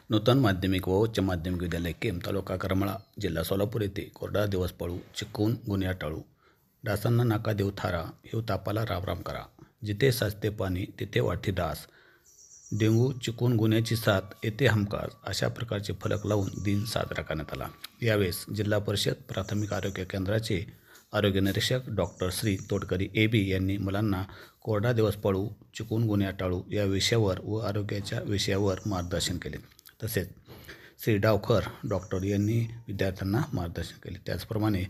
नूतन माध्यमिक व उच्च माध्यमिक विद्यालय केम तालुका करमाळा जिल्हा सोलापूर येथे कोरडा दिवस पाळू चिकून गुन्ह्या टाळू डासांना नाका देऊ थारा येऊ तापाला रामराम करा जिथे साचते पाणी तिथे वाटी डास डेंगू चिकून गुन्ह्याची साथ येथे हमखास अशा प्रकारचे फलक लावून दिन साजरा करण्यात आला। यावेळेस जिल्हा परिषद प्राथमिक आरोग्य केंद्राचे आरोग्य निरीक्षक डॉक्टर श्री तोडकरी AB यांनी मुलांना कोरडा दिवस पाळू चिकून गुन्ह्या टाळू या विषयावर व आरोग्याच्या विषयावर मार्गदर्शन केले। तसेच श्री डावकर डॉक्टर यांनी विद्यार्थ्यांना मार्गदर्शन केले। त्याचप्रमाणे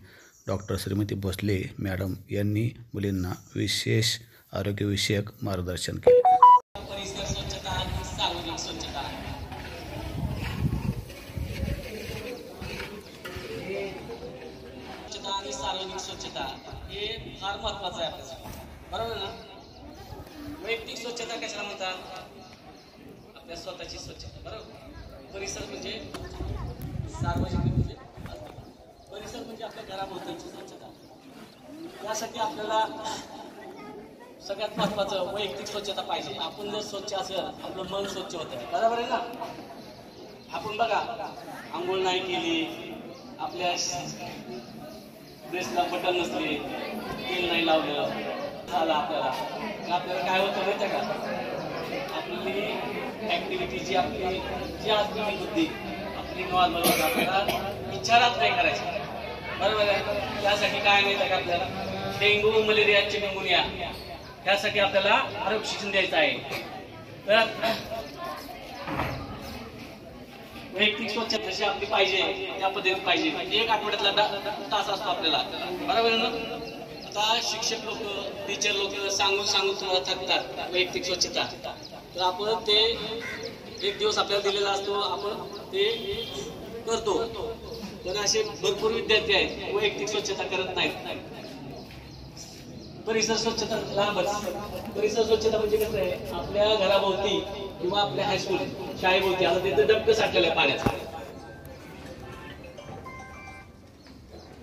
डॉक्टर श्रीमती भोसले मॅडम यांनी मुलींना विशेष आरोग्यविषयक मार्गदर्शन केले। परिसर स्वच्छता आणि सार्वजनिक स्वच्छता आणि सार्वजनिक स्वच्छता हे फार महत्त्वाचं आहे आपल्यासाठी, बरोबर ना? वैयक्तिक स्वच्छता कशाला म्हणतात? आपल्या स्वतःची स्वच्छता, बरोबर? परिसर म्हणजे सार्वजनिक म्हणजे परिसर म्हणजे आपल्या घराभोवतीची स्वच्छता। यासाठी आपल्याला सगळ्यात महत्त्वाचं वैयक्तिक स्वच्छता पाहिजे। आपण जर स्वच्छ असेल आपलं मन स्वच्छ होतं, बरोबर आहे ना? आपण बघा आंघोळ नाही केली, आपल्या ड्रेसला बटन नसले, तेल नाही लावलं झालं आपल्याला काय होतं माहिती आहे का? आपली ॲक्टिव्हिटी जी असलेली बुद्धी आपली नॉर्मल होतं, आपल्याला विचारात नाही करायची, बरोबर आहे? त्यासाठी काय माहिती आहे का? आपल्याला डेंग्यू मलेरिया चिकनगुनिया यासाठी आपल्याला आरोग्य शिक्षण द्यायचं आहे। तर वैयक्तिक स्वच्छता जशी आपली पाहिजे त्या पद्धतीने पाहिजे। म्हणजे एक आठवड्यातला तास असतो आपल्याला, बरोबर आहे ना? आता शिक्षक लोक टीचर लोक सांगून तुम्हाला थकतात वैयक्तिक स्वच्छता, तर आपण ते एक दिवस आपल्याला दिलेला असतो, आपण ते करतो। पण असे भरपूर विद्यार्थी आहेत वैयक्तिक स्वच्छता करत नाहीत। परिसर स्वच्छता लांबच। परिसर स्वच्छता म्हणजे कसं आहे? आपल्या घराभोवती किंवा आपल्या हायस्कूल शाळेभोवती आता तिथं डबकं साठलेलं आहे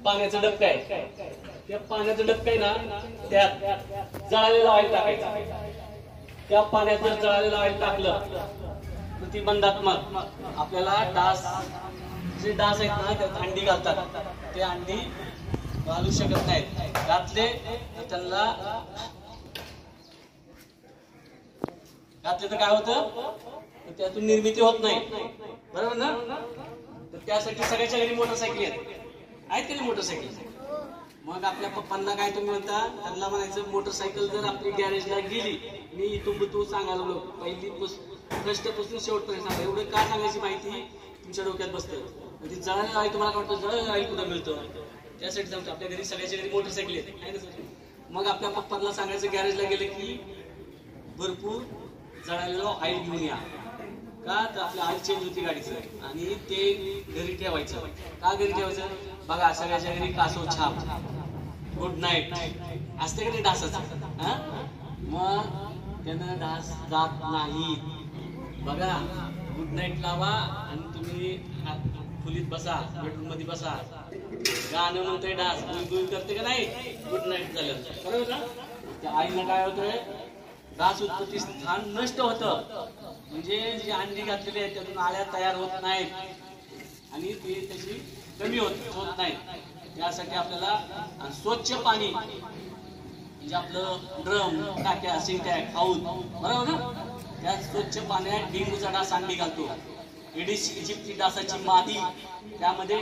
पाण्याचं डबकं आहे। त्या पाण्याचं डबकं आहे ना, त्यात जळालेलं ऑइल टाकायचं। त्या पाण्यात जर जळालेलं ऑइल टाकलं तर ती बंधात्मक आपल्याला डास आहेत ना त्यात अंडी घालतात, ते अंडी घालू शकत नाहीत। घातले तर काय होतं? त्यातून निर्मिती होत नाही, बरोबर ना? तर त्यासाठी सगळ्याच्या घरी मोटरसायकल आहेत की मोटरसायकल? मग आपल्या पप्पांना काय तुम्ही म्हणता? त्यांना म्हणायचं मोटरसायकल जर आपली गॅरेजला गेली, मी इथून तू सांगायला लागलो पहिली फर्स्टपासून शेवटपर्यंत सांगा। एवढं का सांगायची माहिती तुमच्या डोक्यात बसतं? म्हणजे जळालेलं आहे तुम्हाला वाटतं जळालेलं आहे कुठं मिळतं? त्यासाठी सांगतो आपल्या घरी सगळ्याच्या घरी मोटरसायकल येते। मग आपल्या पप्पांना सांगायचं गॅरेजला गेले की भरपूर जळालेलं ऑइल घेऊन या, का तर आपल्या ऑइल चेंज होती गाडीचं, आणि ते घरी ठेवायचं। का घरी ठेवायचं? बघा सगळ्याच्या घरी कासव छाप गुड नाईट असते का नाही डासाचं? मग त्यांना डास जात नाही। बघा गुड नाईट लावा आणि तुम्ही खोलीत बसा, बेडरूम मध्ये बसा, गाणं म्हणतोय डास गुई करते का नाही? गुड नाईट झालं, बरोबर ना? त्या आईला काय होतंय? डास उत्पत्ती स्थान नष्ट होतं, म्हणजे जी अंडी घातलेली आहेत त्यातून आळ्या तयार होत नाहीत आणि ती त्याची कमी होत नाही। यासाठी आपल्याला स्वच्छ पाणी म्हणजे आपलं ड्रम टाक्या सिंटॅक हाऊस, बरोबर ना? त्या स्वच्छ पाण्यात डेंग्यूचा डास अंडी घालतो। एडिस इजिप्ती डासाची मादी त्यामध्ये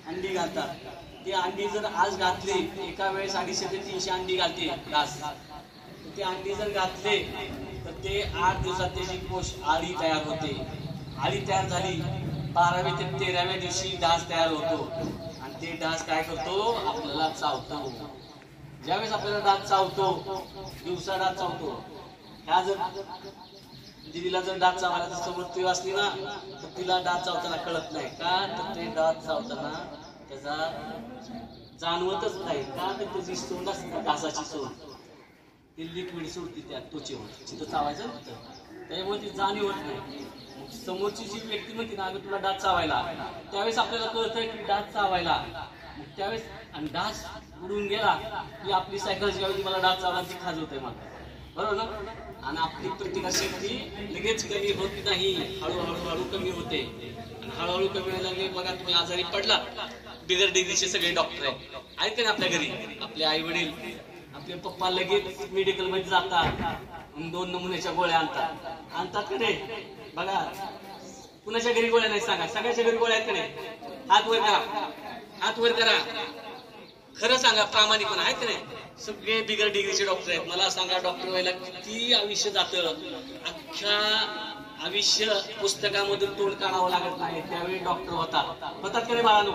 अंडी घालतात। ते अंडी जर आज घातले, एका वेळेस 250 ते 300 अंडी घालते डास। ते अंडी जर घातले तर ते 8 दिवसात त्याची कोश आळी तयार होते। आळी तयार झाली 12व्या ते 13व्या दिवशी डास तयार होतो, आणि ते डास काय करतो? आपल्याला चावतो। ज्यावेळेस आपल्याला डास चावतो, दिवसा डास चावतो, ह्या जर दिदीला जर डास चावायला तर समोर ती असली ना, तर तिला डास चावताना कळत नाही, का तर ते डास चावताना त्याचा जाणवतच नाही, का तर त्याची सोंड असते डासाची सोंड, ती लिक्विड सोडते त्या त्वचेवर, तिथं चावायचं तिथं, त्यामुळे ती जाणीव होत नाही। समोरची जी व्यक्ती म्हणते ना तुला डास चावायला, त्यावेळेस आपल्याला कळतंय की डास चावायला, त्यावेळेस आणि डास उडून गेला की आपली सायकल ज्यावेळी मला डास चावला ती खाजवते मला, बरोबर ना? आणि आपली प्रतिकारशक्ती लगेच कमी होत नाही, हळूहळू कमी होते. आणि हळूहळू कमी व्हायला लागली. बघा तुम्ही आजारी पडला, बिगर डिग्रीचे सगळे डॉक्टर आहेत का ना आपल्या घरी. आपले आई वडील, आपले पप्पा लगेच मेडिकल मध्ये जातात, 2 नमुन्याच्या गोळ्या आणतात का नाही. बघा कुणाच्या घरी गोळ्या नाही सांगा, सगळ्याच्या घरी गोळ्या आहेत का नाही. हात वर करा, हात वर करा, खरं सांगा, प्रामाणिकपणे आहेत का नाही. सगळे बिगर डिग्रीचे डॉक्टर आहेत. मला सांगा डॉक्टर व्हायला किती आयुष्य जातं. अख्ख्या आयुष्य पुस्तकामधून तोंड काढावं लागत नाही, त्यावेळी डॉक्टर होतात का रे बाळांनो.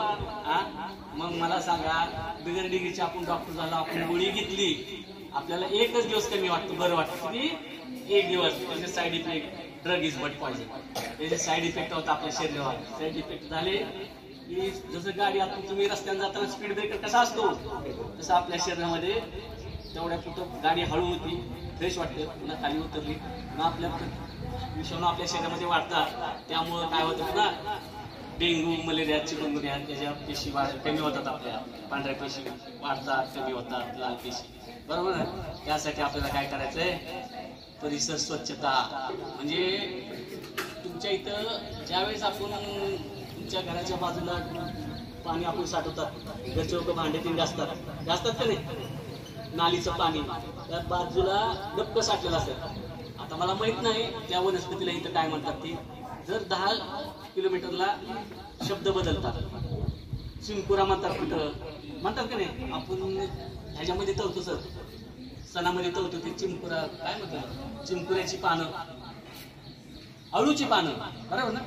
मग मला सांगा बिगर डिग्रीचे आपण डॉक्टर झाला, आपण गोळी घेतली, आपल्याला एकच दिवस कमी वाटतं, बरं वाटतं. किती? 1 दिवस. त्याचे side effect, drug is but poison, त्याचे साईड इफेक्ट होता आपल्या शरीरावर. साईड इफेक्ट झाले की जसं गाडी आता तुम्ही रस्त्याने जाताना स्पीड ब्रेकर कसा असतो, तसं आपल्या शरीरामध्ये तेवढ्या कुठं गाडी हळू होती, फ्रेश वाटते, पुन्हा खाली उतरली, पुन्हा आपल्या विषाणू आपल्या शरीरामध्ये वाढतात. त्यामुळं काय होतं, पुन्हा डेंग्यू, मलेरिया, चिकनगुन्या, त्याच्या पेशी कमी होतात, आपल्या पांढऱ्या पेशी वाढतात, कमी होतात, लाल पेशी, बरोबर आहे. त्यासाठी आपल्याला काय करायचंय, परिसर स्वच्छता. म्हणजे तुमच्या इथं ज्यावेळेस आपण तुमच्या घराच्या बाजूला पाणी आपण साठवतात, घरचे लोक भांडे तीन घासतात का नाही, नालीचं पाणी त्या बाजूला डबकं साठलेलं असतं. आता मला माहित नाही त्या वनस्पतीला इथं काय म्हणतात ते. जर 10 किलोमीटरला शब्द बदलतात, चिमकुरा म्हणतात, कुठं म्हणतात का नाही. आपण ह्याच्यामध्ये तळतो सर, सणामध्ये तळतो ते चिमकुरा, काय म्हणतात, चिमकुऱ्याची पानं, अळूची पानं, बरोबर ना.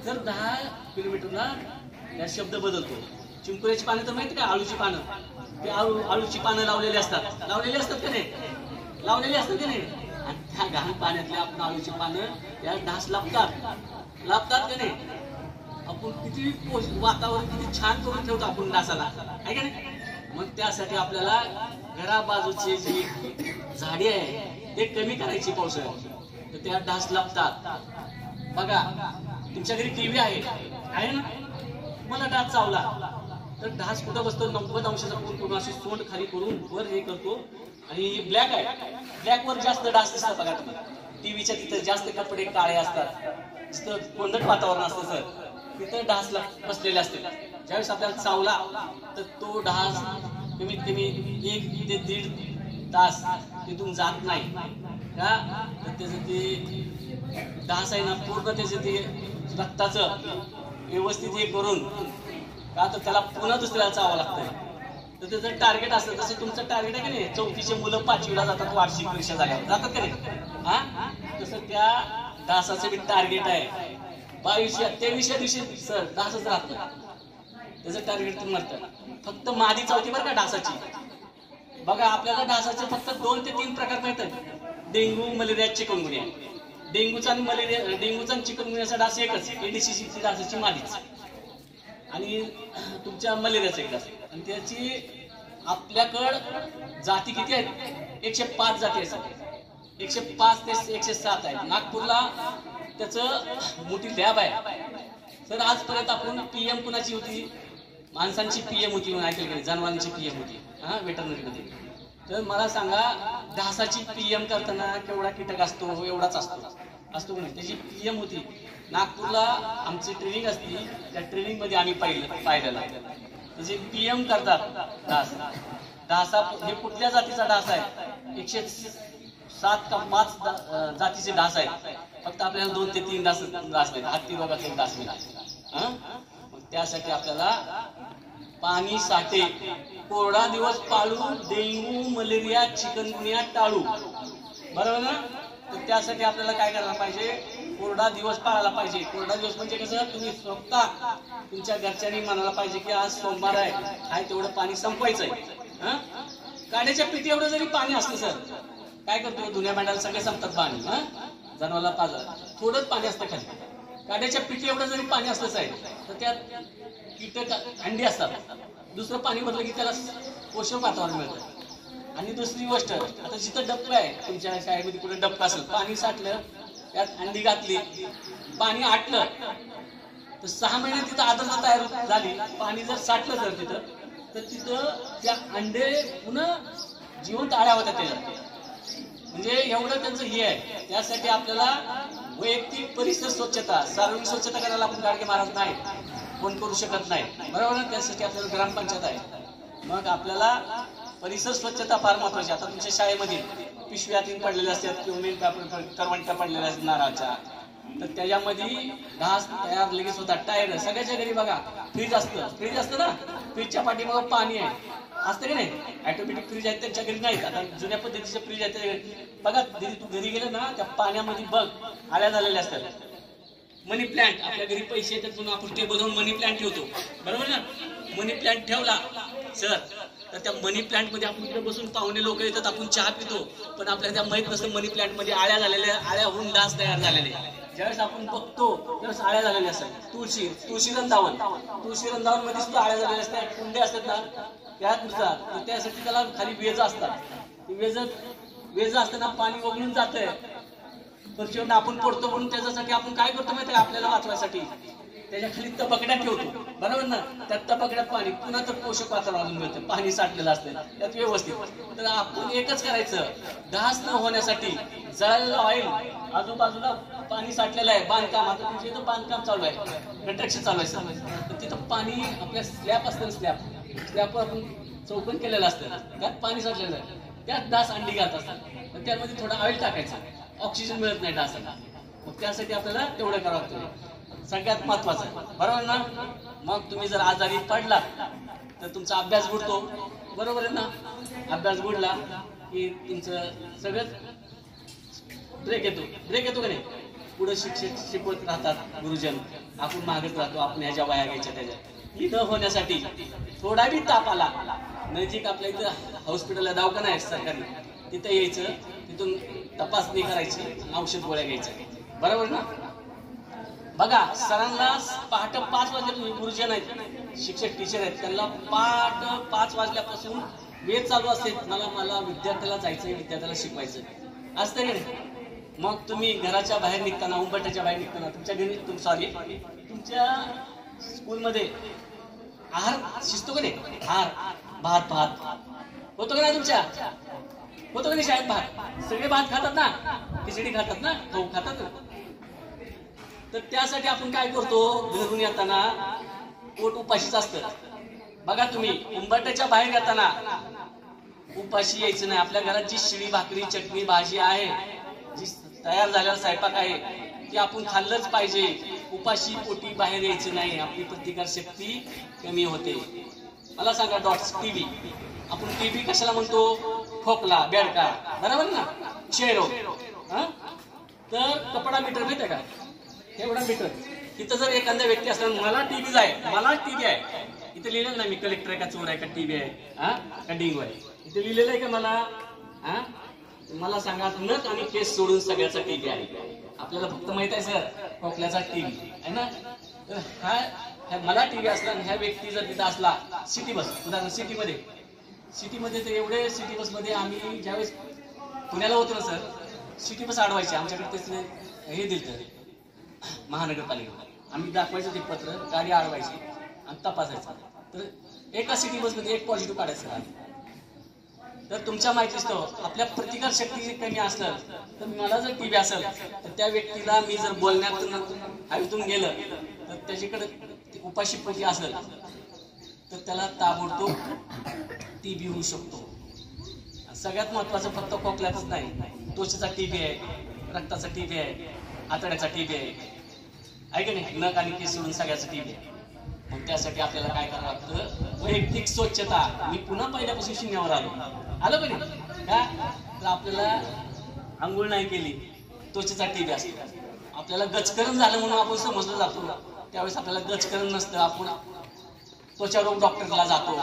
जर 10 किलोमीटरला त्या शब्द बदलतो. चिमकुऱ्याची पानं तर माहिती का, आळूची पानं, ते आळूची पानं लावलेली असतात का नाही, लावलेली असतात का नाही. आणि त्या घाण पाण्यातल्या आपण आळूची पानं त्या ढास लाभतात का नाही. आपण किती वातावरण किती छान करून ठेवतो आपण ढासाला, आहे का नाही. मग त्यासाठी आपल्याला घराबाजूची जी झाडी आहे ते कमी करायची पावसाळ्यात, तर त्या ढास लाभतात. बघा तुमच्या घरी टीव्ही आहे ना, मला डास चावला तर ढास कुठं बसतो, 90 अंशाचा कोण करून अशी सोंड खाली करून वर हे करतो. आणि ब्लॅक आहे, ब्लॅकवर जास्त डास दिसतात. बघा तुम्ही टीव्हीच्या तिथं जास्त कपडे काळे असतात, तिथं कोंदट वातावरण असतं सर, तिथं ढास बसलेले असते. ज्यावेळेस आपल्याला चावला तर तो ढास कमीत कमी 1 ते 1.5 तास तिथून जात नाही का. त्याचं ते ढास आहे ना, पूर्ण त्याचं ते रक्ताचं व्यवस्थित हे करून का, तर त्याला पुन्हा दुसऱ्याला चावावं लागतं. तर त्याचं टार्गेट असतं. तसं तुमचं टार्गेट आहे का नाही, 4थीचे मुलं 5वीला जातात, वार्षिक परीक्षा झाल्यावर जातात का नाही. तसं त्या ढासाचं बी टार्गेट आहे. 22-23 दिवशी सर ढासच राहतं, त्याचं टार्गेट तुम्ही म्हणतं. फक्त मादी चावती बरं का ढासाची. बघा आपल्याला ढासाचे फक्त 2 ते 3 प्रकार माहितात, डेंग्यू, मलेरिया, चिकनगुन्या. डेंग्यूचा आणि चिकनगुन्याचा डास एकच, एडीसीची डासाची मादीच, आणि तुमच्या मलेरियाचा एक डास. आणि त्याची आपल्याकडं जाती किती आहेत, 105 जाती आहेत, 105 ते 107 आहेत. नागपूरला त्याचं मोठी लॅब आहे सर. आजपर्यंत आपण PM कुणाची होती, माणसांची PM होती, ऐकलं की जनावरांची PM होती वेटरनरीमध्ये. तर मला सांगा ढासाची PM करताना केवढा कीटक असतो, एवढाच असतो नाही. त्याची PM होती. नागपूरला आमची ट्रेनिंग असती, त्या ट्रेनिंग मध्ये आम्ही पाहिलेलं त्याची PM करतात. ढासा हे कुठल्या जातीचा ढास आहे, 107 का 5 जातीचे ढास आहेत. फक्त आपल्याला 2 ते 3 डास माहिती, हत्ती रोगाचा एक डास मिळाला. मग त्यासाठी आपल्याला पाणी साठे, कोरडा दिवस पाळू, डेंग्यू, मलेरिया, चिकनगुन्या टाळू, बरोबर ना. तर त्यासाठी आपल्याला काय करायला पाहिजे, कोरडा दिवस पाळायला पाहिजे. कोरडा दिवस म्हणजे कसं, तुम्ही स्वतः तुमच्या घरच्यांनी म्हणायला पाहिजे की आज सोमवार आहे तेवढं पाणी संपवायचंय. काड्याच्या पिठी एवढं जरी पाणी असतं सर, काय करतो, धुण्या भांड्याला सगळे संपतात पाणी, जनावराला पाजा थोडंच पाणी असतं खाली. काड्याच्या पिठी एवढं जरी पाणी असलंच आहे तर त्यात कीटक अंडी असतात. दुसरं पाणी भरलं की त्याला पोषक वातावरण मिळतं. आणि दुसरी गोष्ट, आता जिथं डबकं आहे, तुमच्या शाळेमध्ये कुठे डबकं असेल, पाणी साठलं, त्यात अंडी घातली, पाणी आटलं तर 6 महिन्यात तिथं आर्द्रता तयार झाली. पाणी जर साठलं जर तिथं, तर तिथं त्या अंडे पुन्हा जिवंत आळ्या होत्या त्याच्यात. म्हणजे एवढं त्यांचं हे आहे. त्यासाठी आपल्याला वैयक्तिक परिसर स्वच्छता, सार्वजनिक स्वच्छता करायला आपण गाडगे महाराज नाही, कोण करू शकत नाही, बरोबर ना. त्यासाठी आपल्याला ग्रामपंचायत आहे. मग आपल्याला परिसर स्वच्छता फार महत्वाची. आता तुमच्या शाळेमध्ये पिशव्या तीन पडलेल्या असतात किंवा मेन करवंट्या पडलेल्या असतात नारळाच्या, तर त्याच्यामध्ये घास तयार लगेच होतात. टायर सगळ्याच्या घरी बघा फ्रीज असतं ना, फ्रीजच्या पाठीमागं पाणी आहे, असतं की नाही. ऑटोमॅटिक फ्रीज आहेत त्यांच्या घरी नाहीत. आता जुन्या पद्धतीचे फ्रीज आहेत बघा. दीदी तू घरी गेलं ना, त्या पाण्यामध्ये बघ आळ्या झालेल्या असतात. मनी प्लांट आपल्या घरी पैसे येतात म्हणून आपण टेबलवर मनी प्लांट ठेवतो, बरोबर ना. मनी प्लांट ठेवला सर, तर त्या मनी प्लांट मध्ये आपण इकडे बसून पाहुणे लोक येतात, आपण चहा पितो, पण आपल्याला त्या माहित नसतं मनी प्लांट मध्ये आळ्या झालेल्या, आळ्या होऊन डास तयार झालेले. ज्यावेळेस आपण बघतो त्यावेळेस आळ्या झालेल्या असतात. तुळशी रंधावन मध्ये सुद्धा आळ्या झालेल्या असतात. कुंडे असतात ना त्यानुसार, त्यासाठी त्याला खाली वेज असतात. वेज असताना पाणी वगळून जातंय, परशिवरून आपण पडतो. म्हणून त्याच्यासाठी आपण काय करतो माहिती, आपल्याला वाचवायसाठी त्याच्या खाली तबकड्यात ठेवतो, बरोबर ना. त्या तबकड्यात पाणी पुन्हा तर पोषक वातावरण मिळतं, पाणी साठलेलं असतं त्यात व्यवस्थित. तर आपण एकच करायचं, डास न होण्यासाठी जळालेलं ऑइल, आजूबाजूला पाणी साठलेलं आहे, बांधकाम, आता तुमच्या इथं बांधकाम चालू आहे, कंस्ट्रक्शन चालू आहे, तर तिथं पाणी आपल्या स्लॅब असतं, स्लॅबवर आपण चौकन केलेलं असतं, त्यात पाणी साठलेलं आहे, त्यात डास अंडी घालत असतात. त्यामध्ये थोडं ऑइल टाकायचं, ऑक्सिजन मिळत नाही डासाला. मग त्यासाठी आपल्याला तेवढं करावं लागतं, सगळ्यात महत्वाचं, बरोबर ना. मग तुम्ही जर आजारी पडला तर तुमचा अभ्यास बुडतो, बरोबर आहे ना. अभ्यास बुडला की तुमचं सगळं ब्रेक येतो का नाही. पुढे शिक्षक शिकवत राहतात गुरुजन, आपण मागत राहतो, आपण ह्याच्या वाया घ्यायच्या त्याच्या. ही न होण्यासाठी थोडा बी ताप आला, नजीक आपल्या इथं हॉस्पिटलला दवाखाना आहे सरकारी, तिथं यायचं, तिथून तपासणी करायची, औषध गोळ्या घ्यायच्या, बरोबर ना. बघा सरांना पहाटे 5 वाजता, तुम्ही गुरुजन आहेत, शिक्षक टीचर आहेत, त्यांना पहाटे 5 वाजल्यापासून वेळ चालू असते, मला विद्यार्थ्याला जायचंय, विद्यार्थ्याला शिकवायचं असतं की नाही. मग तुम्ही घराच्या बाहेर निघताना, उंबरठ्याच्या बाहेर निघताना, तुमच्या घरी तुमच्या स्कूलमध्ये आहार शिजतो का नाही, भात होतो का नाही तुमच्या, होतो का नाही शाळेत भात, सगळे भात खातात ना, खिचडी खातात ना, गहू खातात ना. तर त्यासाठी आपण काय करतो, घरून येताना पोट उपाशीच असतं. बघा तुम्ही उंबरठ्याच्या बाहेर येताना उपाशी यायचं नाही. आपल्या घरात जी शिळी भाकरी, चटणी, भाजी आहे, जी तयार झालेला स्वयंपाक आहे, ती आपण खाल्लंच पाहिजे. उपाशी पोटी बाहेर यायचं नाही, आपली प्रतिकार शक्ती कमी होते. मला सांगा डॉट्स, टीबी, आपण टीबी कशाला म्हणतो, खोकला, बेडका, बरोबर ना, क्षयरोग. तर कपडा मीटर माहिती का, एवढा मीटर, इथं जर एखाद्या व्यक्ती असला मला टीबी आहे, इथे लिहिलेलं नाही मी कलेक्टर आहे का, चोर आहे का, टीबी आहे का, डेंगू आहे, इथे लिहिलेलं आहे का मला सांगा. नक आणि केस सोडून सगळ्याचा टीबी आहे. आपल्याला फक्त माहित आहे सर खोकल्याचा टीबी आहे ना. तर हा मला टीबी असला आणि ह्या व्यक्ती जर तिथं असला, सिटी बस उदाहरण सिटीमध्ये तर एवढे सिटी बसमध्ये आम्ही ज्यावेळेस पुण्याला होतो ना सर, सिटी बस अडवायची आमच्याकडे. ते हे दिलं महानगरपालिका, आम्ही दाखवायचं ते पत्र, गाडी अडवायची आणि तपासायचं. तर एका सिटी बसमध्ये एक पॉझिटिव्ह काढायचं. तर तुमच्या माहितीस्तव आपल्या प्रतिकार शक्ती कमी असलं, तर मला जर टीबी असेल तर त्या व्यक्तीला मी जर बोलण्यातून हवेतून गेलं तर त्याच्याकडे उपाशी पोटी असेल तर त्याला ताबडतोब टीबी होऊ शकतो. सगळ्यात महत्वाचं फक्त खोकल्यातच नाही, त्वचेचा टीबी आहे, रक्ताचा टीबी आहे, आतड्याचा टीबी आहे की नाही, नख आणि केस सोडून सगळ्याचा टीबी आहे. मग त्यासाठी आपल्याला काय करावं लागतं, वैयक्तिक स्वच्छता. मी पुन्हा पहिल्यापासून शून्यावर आलो का तर आपल्याला आंघोळ नाही केली, त्वचेचा टीबी असतो. आपल्याला गचकरण झालं म्हणून आपण समजलं जातो, त्यावेळेस आपल्याला गचकरण नसतं, आपण त्वचा रोग डॉक्टरला जातो,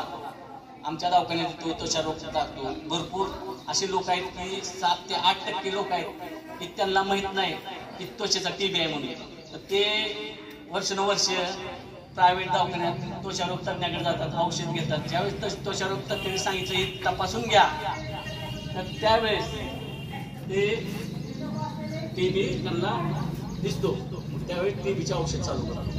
आमच्या दवाखान्यात येतो, त्वचा रोग जातो. भरपूर असे लोक आहेत की 7 ते 8% लोक आहेत की त्यांना माहित नाही की त्वचेचा टीबी आहे म्हणून. तर ते वर्षानुवर्ष प्रायव्हेट दवाखान्यात त्वचारोग तज्ञाकडे जातात, औषध घेतात. ज्यावेळेस त्वचारोग तज्ञाने सांगितलं हे तपासून घ्या, तर त्यावेळेस ते टीबी त्यांना दिसतो, त्यावेळेस टीबीचे औषध चालू करतात.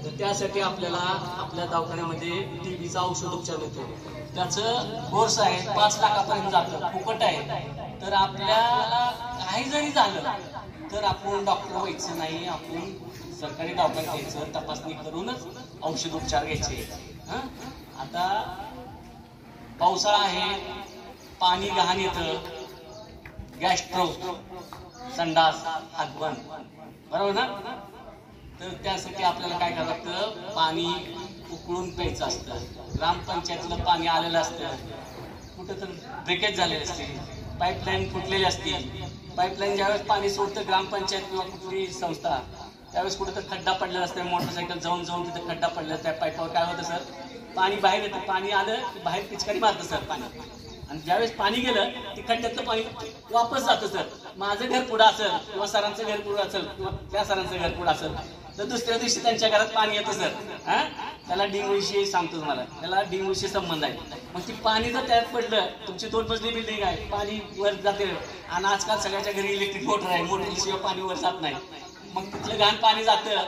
तर त्यासाठी आपल्याला आपल्या दवाखान्यामध्ये टीबीचा औषध उपचार देतो. त्याचं कोर्स आहे, 5 लाखापर्यंत जातं, फुकट आहे. तर आपल्याला काही जरी झालं तर आपण डॉक्टर व्हायचं नाही, आपण सरकारी दवाखान्यात घ्यायचं, तपासणी करूनच औषध उपचार घ्यायचे. आता पावसाळा आहे, पाणी घाण येतं, गॅस्ट्रो, संडास, हातबंद, बरोबर ना? तर त्यासाठी आपल्याला काय करावं लागतं, पाणी उकळून प्यायचं असतं. ग्रामपंचायतीला पाणी आलेलं असतं, कुठं तर ब्रेकेज झालेले असतील, पाईपलाईन फुटलेली असतील. पाईपलाईन ज्यावेळेस पाणी सोडतं ग्रामपंचायत किंवा कुठली संस्था, त्यावेळेस कुठं तर खड्डा पडलेला असतो, मोटरसायकल जाऊन जाऊन तिथे खड्डा पडलेला, त्या पाईपावर काय होतं सर, पाणी बाहेर येतं. पाणी आलं की बाहेर पिचकारी मारतं सर पाणी, आणि ज्यावेळेस पाणी गेलं ते खड्ड्यातलं पाणी वापस जातं सर. माझं घर पुढं असेल किंवा सरांचं घर पुढं असेल किंवा त्या सरांचं घर पुढं असेल तर दुसऱ्या दिवशी त्यांच्या घरात पाणी येतं सर. त्याला डेंग्यूशी सांगतो तुम्हाला, त्याला डेंग्यूशी संबंध आहे. मग ती पाणी जर त्यात पडलं, तुमची 2 मजली बिल्डिंग आहे, पाणी वर जाते, आणि आजकाल सगळ्याच्या घरी इलेक्ट्रिक मोटर आहे, मोटरशिवाय पाणी वर जात नाही. मग तिथलं घाण पाणी जातं,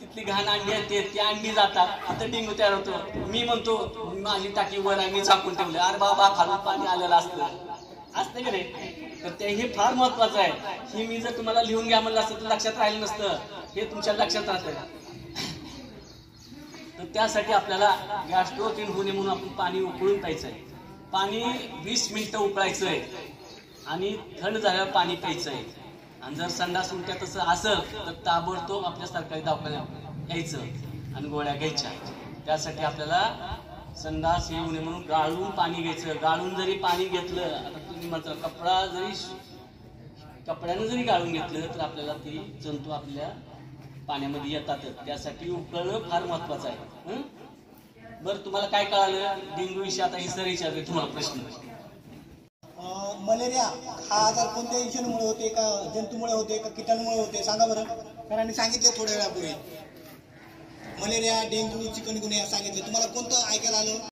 तिथली घाण अंडी येते, त्या अंडी जातात, तिथं डेंग्यू तयार होतो. मी म्हणतो माझी टाकी वर आहे, मी झाकून ठेवलं, अरे बाबा खालून पाणी आलेलं असतं की नाही? तर ते हे फार महत्वाचं आहे. हे मी जर तुम्हाला लिहून घ्या म्हणलं असतं तर लक्षात राहिलं नसतं, हे तुमच्या लक्षात राहतं. तर त्यासाठी आपल्याला गॅस्ट्रोटिन होऊ नये म्हणून आपण पाणी उकळून प्यायचं आहे. पाणी 20 मिनिटं उकळायचं आहे आणि थंड झाल्यावर पाणी प्यायचं आहे. आणि जर संडास उलट्या तसं असेल तर ताबडतोब आपल्या सरकारी दवाखान्यात यायचं आणि गोळ्या घ्यायच्या. त्यासाठी आपल्याला संडास येऊ नये म्हणून गाळून पाणी घ्यायचं. गाळून जरी पाणी घेतलं, आता तुम्ही म्हणता कपड्यानं जरी गाळून घेतलं तर आपल्याला ती जंतू आपल्या पाण्यामध्ये येतातच. त्यासाठी उकळणं फार महत्वाचं आहे. बरं, तुम्हाला काय कळालं डेंग्यू विषयी? आता हे सर विचारले तुम्हाला प्रश्न. मलेरिया हा आजार कोणत्या विषाणूमुळे होते, का जंतूमुळे होते, का कीटाणूमुळे होते, सांगा बरं. सरांनी सांगितले थोड्या वेळापूर्वी मलेरिया, डेंग्यू, चिकनगुनिया सांगितले. तुम्हाला कोणतं ऐकायला आलं?